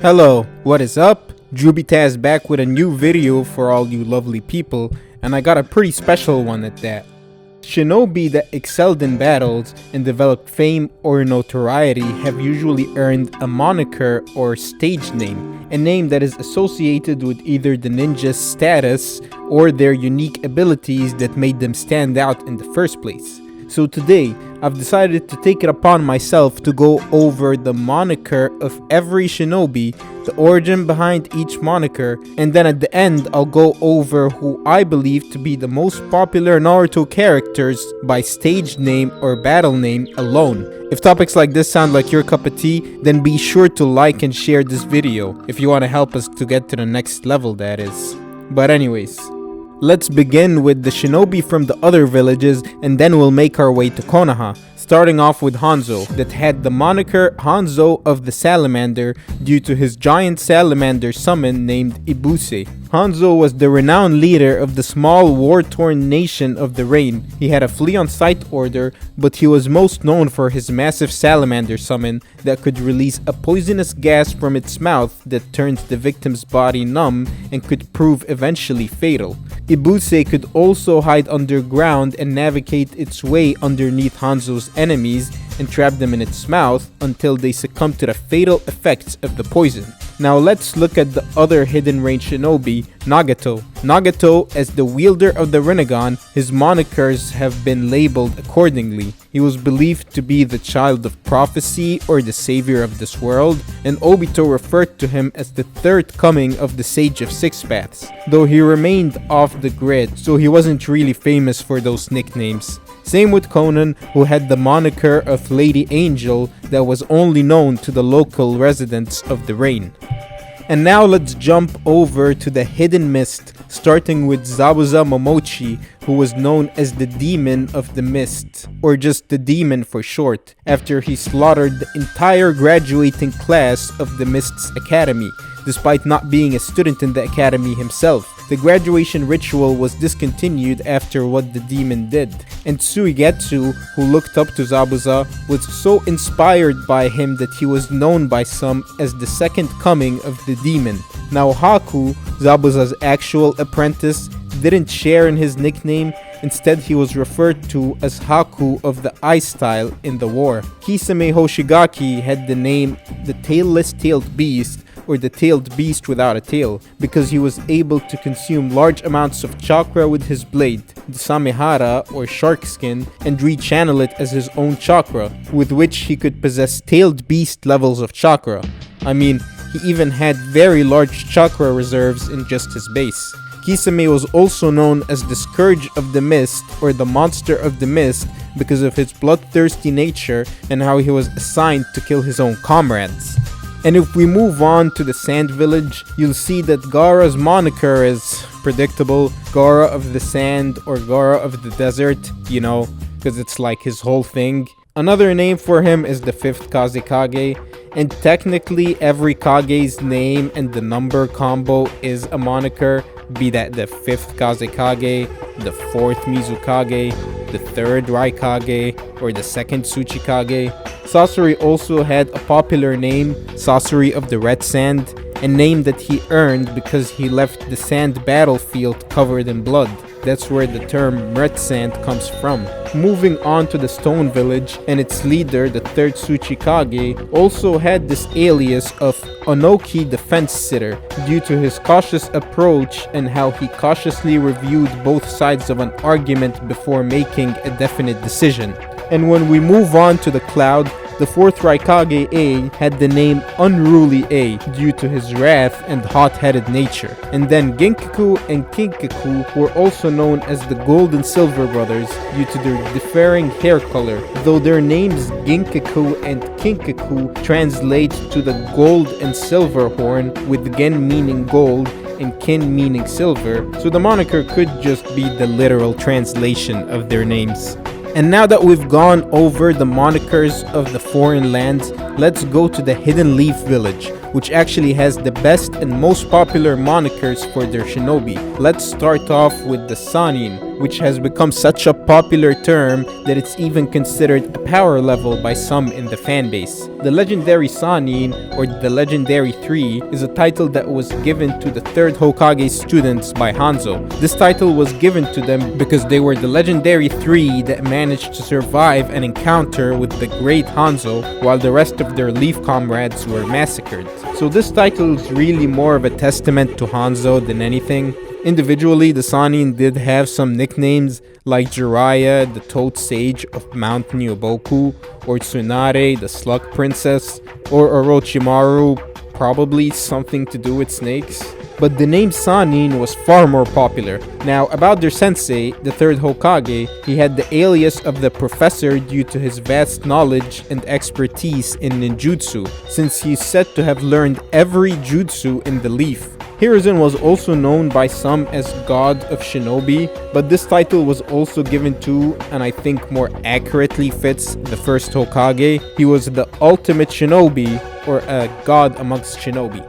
Hello, what is up? Jubitaz back with a new video for all you lovely people, and I got a pretty special one at that. Shinobi that excelled in battles and developed fame or notoriety have usually earned a moniker or stage name, a name that is associated with either the ninja's status or their unique abilities that made them stand out in the first place. So today, I've decided to take it upon myself to go over the moniker of every shinobi, the origin behind each moniker, and then at the end I'll go over who I believe to be the most popular Naruto characters by stage name or battle name alone. If topics like this sound like your cup of tea, then be sure to like and share this video, if you want to help us to get to the next level, that is. But anyways, let's begin with the shinobi from the other villages, and then we'll make our way to Konoha, starting off with Hanzo, that had the moniker Hanzo of the Salamander due to his giant salamander summon named Ibuse. Hanzo was the renowned leader of the small war-torn nation of the Rain. He had a flee-on-sight order, but he was most known for his massive salamander summon that could release a poisonous gas from its mouth that turns the victim's body numb and could prove eventually fatal. Ibuse could also hide underground and navigate its way underneath Hanzo's enemies and trap them in its mouth until they succumb to the fatal effects of the poison. Now let's look at the other hidden range shinobi, Nagato. Nagato, as the wielder of the Rinnegan, his monikers have been labeled accordingly. He was believed to be the child of prophecy or the savior of this world, and Obito referred to him as the third coming of the Sage of Six Paths, though he remained off the grid, so he wasn't really famous for those nicknames. Same with Conan, who had the moniker of Lady Angel that was only known to the local residents of the Rain. And now let's jump over to the Hidden Mist, starting with Zabuza Momochi, who was known as the Demon of the Mist, or just the Demon for short, after he slaughtered the entire graduating class of the Mist's Academy, despite not being a student in the academy himself. The graduation ritual was discontinued after what the demon did, and Tsuigetsu, who looked up to Zabuza, was so inspired by him that he was known by some as the second coming of the demon. Now Haku, Zabuza's actual apprentice, didn't share in his nickname. Instead, he was referred to as Haku of the Ice Style in the war. Kisame Hoshigaki had the name the Tailless Tailed Beast, or the tailed beast without a tail, because he was able to consume large amounts of chakra with his blade, the Samehara or shark skin, and rechannel it as his own chakra, with which he could possess tailed beast levels of chakra. I mean, he even had very large chakra reserves in just his base. Kisame was also known as the Scourge of the Mist, or the Monster of the Mist, because of his bloodthirsty nature and how he was assigned to kill his own comrades. And if we move on to the Sand Village, you'll see that Gaara's moniker is predictable, Gaara of the Sand or Gaara of the Desert, you know, because it's like his whole thing. Another name for him is the 5th Kazekage, and technically every Kage's name and the number combo is a moniker, be that the 5th Kazekage, the 4th Mizukage, the 3rd Raikage, or the 2nd Tsuchikage. Sasori also had a popular name, Sasori of the Red Sand, a name that he earned because he left the sand battlefield covered in blood. That's where the term Red Sand comes from. Moving on to the Stone Village, and its leader, the 3rd Tsuchikage, also had this alias of Onoki the Fence Sitter due to his cautious approach and how he cautiously reviewed both sides of an argument before making a definite decision. And when we move on to the Cloud, the 4th Raikage A had the name Unruly A due to his wrath and hot-headed nature. And then Genkaku and Kinkaku were also known as the Gold and Silver Brothers due to their differing hair color, though their names Genkaku and Kinkaku translate to the Gold and Silver Horn, with Gen meaning gold and Kin meaning silver, so the moniker could just be the literal translation of their names. And now that we've gone over the monikers of the foreign lands, let's go to the Hidden Leaf Village, which actually has the best and most popular monikers for their shinobi. Let's start off with the Sanin, which has become such a popular term that it's even considered a power level by some in the fanbase. The Legendary Sannin, or the Legendary 3, is a title that was given to the 3rd Hokage students by Hanzo. This title was given to them because they were the Legendary 3 that managed to survive an encounter with the great Hanzo while the rest of their Leaf comrades were massacred. So this title is really more of a testament to Hanzo than anything. Individually, the Sannin did have some nicknames like Jiraiya, the Toad Sage of Mount Nyoboku, or Tsunade, the Slug Princess, or Orochimaru, probably something to do with snakes. But the name Sannin was far more popular. Now, about their sensei, the 3rd Hokage, he had the alias of the Professor due to his vast knowledge and expertise in ninjutsu, since he's said to have learned every jutsu in the Leaf. Hiruzen was also known by some as God of Shinobi, but this title was also given to, and I think more accurately fits, the 1st Hokage. He was the ultimate shinobi, or a god amongst shinobi.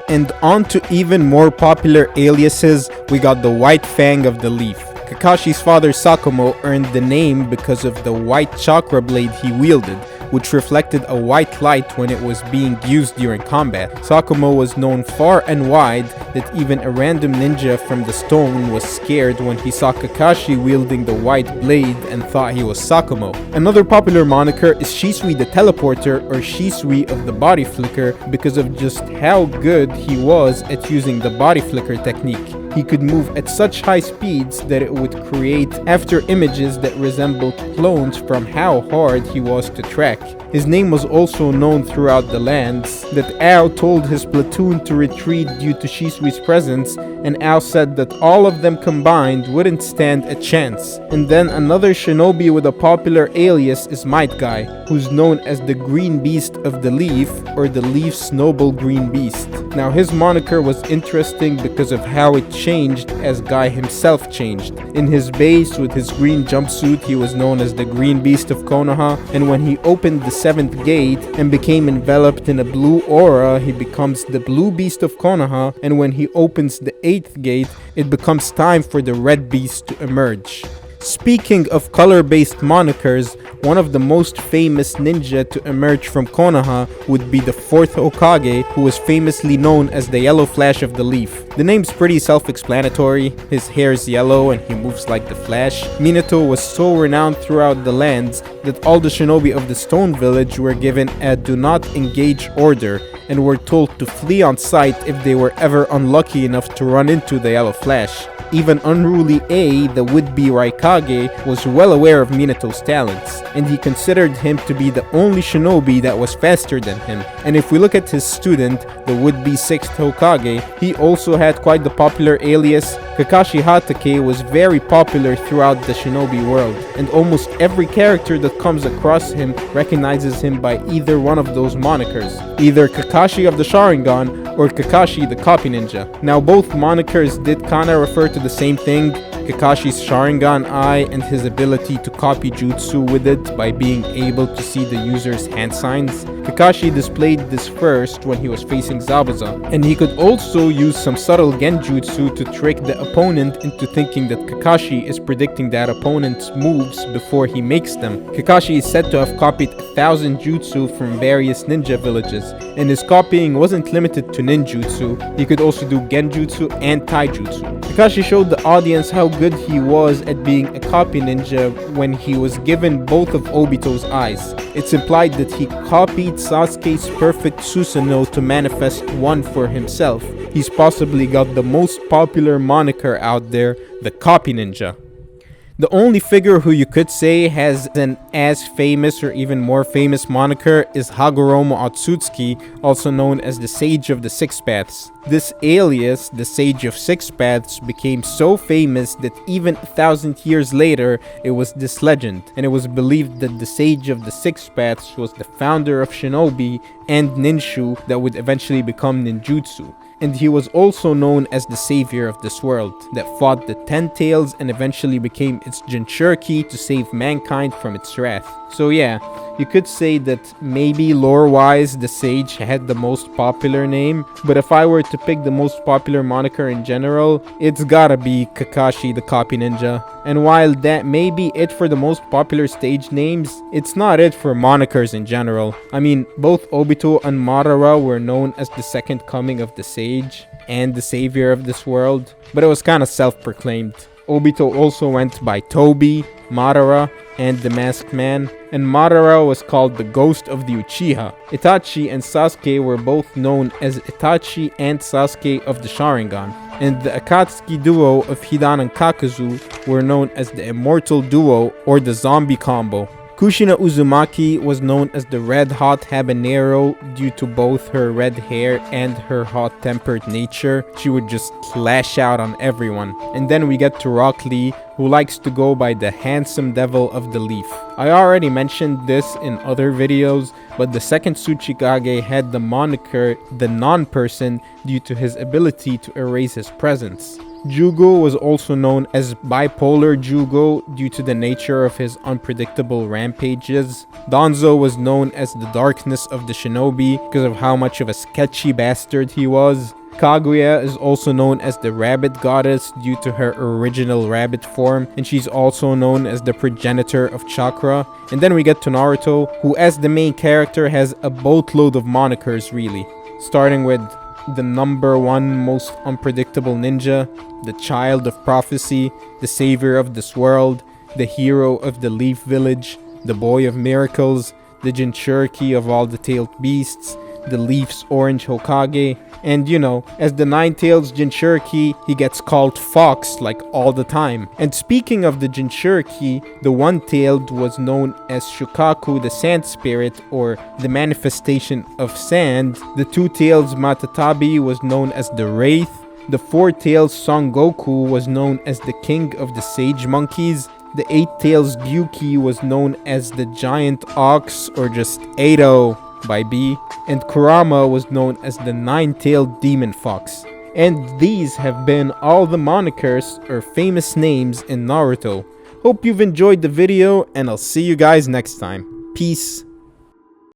And on to even more popular aliases, we got the White Fang of the Leaf. Kakashi's father Sakumo earned the name because of the white chakra blade he wielded, which reflected a white light when it was being used during combat. Sakumo was known far and wide that even a random ninja from the stone was scared when he saw Kakashi wielding the white blade and thought he was Sakumo. Another popular moniker is Shisui the Teleporter, or Shisui of the Body Flicker, because of just how good he was at using the body flicker technique. He could move at such high speeds that it would create after images that resembled clones from how hard he was to track. His name was also known throughout the lands, that Ao told his platoon to retreat due to Shisui's presence, and Ao said that all of them combined wouldn't stand a chance. And then another shinobi with a popular alias is Might Guy, who's known as the Green Beast of the Leaf, or the Leaf's Noble Green Beast. Now his moniker was interesting because of how it changed as Guy himself changed. In his base with his green jumpsuit, he was known as the Green Beast of Konoha, and when he opened the 7th gate and became enveloped in a blue aura, he becomes the Blue Beast of Konoha, and when he opens the 8th gate, it becomes time for the Red Beast to emerge. Speaking of color-based monikers, one of the most famous ninja to emerge from Konoha would be the 4th Hokage, who was famously known as the Yellow Flash of the Leaf. The name's pretty self-explanatory. His hair's yellow and he moves like the Flash. Minato was so renowned throughout the lands that all the shinobi of the Stone Village were given a do not engage order and were told to flee on sight if they were ever unlucky enough to run into the Yellow Flash. Even Unruly A, the would-be Raikage, was well aware of Minato's talents, and he considered him to be the only shinobi that was faster than him. And if we look at his student, the would-be 6th Hokage, he also had quite the popular alias. Kakashi Hatake was very popular throughout the shinobi world, and almost every character that comes across him recognizes him by either one of those monikers, either Kakashi of the Sharingan or Kakashi the Copy Ninja. Now both monikers did kinda refer to the same thing, Kakashi's Sharingan eye and his ability to copy jutsu with it by being able to see the user's hand signs. Kakashi displayed this first when he was facing Zabuza, and he could also use some subtle genjutsu to trick the opponent into thinking that Kakashi is predicting that opponent's moves before he makes them. Kakashi is said to have copied 1,000 jutsu from various ninja villages, and his copying wasn't limited to ninjutsu. He could also do genjutsu and taijutsu. Kakashi showed the audience how good he was at being a copy ninja when he was given both of Obito's eyes. It's implied that he copied Sasuke's perfect Susanoo to manifest one for himself. He's possibly got the most popular moniker out there, the Copy Ninja. The only figure who you could say has an as famous or even more famous moniker is Hagoromo Otsutsuki, also known as the Sage of the Six Paths. This alias, the Sage of Six Paths, became so famous that even 1,000 years later, it was this legend, and it was believed that the Sage of the Six Paths was the founder of Shinobi and Ninshu that would eventually become ninjutsu. And he was also known as the savior of this world, that fought the Ten Tails and eventually became its Jinchuriki to save mankind from its wrath. So yeah, You could say that maybe lore-wise the sage had the most popular name, but if I were to pick the most popular moniker in general, it's gotta be Kakashi the Copy Ninja. And while that may be it for the most popular stage names, it's not it for monikers in general. I mean, both Obito and Madara were known as the second coming of the sage and the savior of this world, but it was kinda self-proclaimed. Obito also went by Tobi, Madara, and the Masked Man, and Madara was called the Ghost of the Uchiha. Itachi and Sasuke were both known as Itachi and Sasuke of the Sharingan, and the Akatsuki duo of Hidan and Kakuzu were known as the Immortal Duo or the Zombie Combo. Kushina Uzumaki was known as the Red Hot Habanero due to both her red hair and her hot-tempered nature. She would just lash out on everyone. And then we get to Rock Lee, who likes to go by the Handsome Devil of the Leaf. I already mentioned this in other videos, but the second Tsuchikage had the moniker the Non-Person due to his ability to erase his presence. Jugo was also known as Bipolar Jugo due to the nature of his unpredictable rampages. Danzo was known as the Darkness of the Shinobi because of how much of a sketchy bastard he was. Kaguya is also known as the Rabbit Goddess due to her original rabbit form, and she's also known as the progenitor of chakra. And then we get to Naruto, who as the main character has a boatload of monikers really, starting with the number one most unpredictable ninja, the child of prophecy, the savior of this world, the hero of the Leaf Village, the boy of miracles, the Jinchuriki of all the tailed beasts, the Leaf's orange Hokage, and you know, as the Nine-Tails Jinchuriki, he gets called Fox like all the time. And speaking of the Jinchuriki, the One-Tailed was known as Shukaku the Sand Spirit, or the manifestation of sand. The Two-Tails Matatabi was known as the Wraith. The Four-Tails Son Goku was known as the King of the Sage Monkeys. The Eight-Tails Gyuki was known as the Giant Ox, or just 80 by B, and Kurama was known as the Nine-Tailed Demon Fox. And these have been all the monikers or famous names in Naruto. Hope you've enjoyed the video, and I'll see you guys next time. Peace.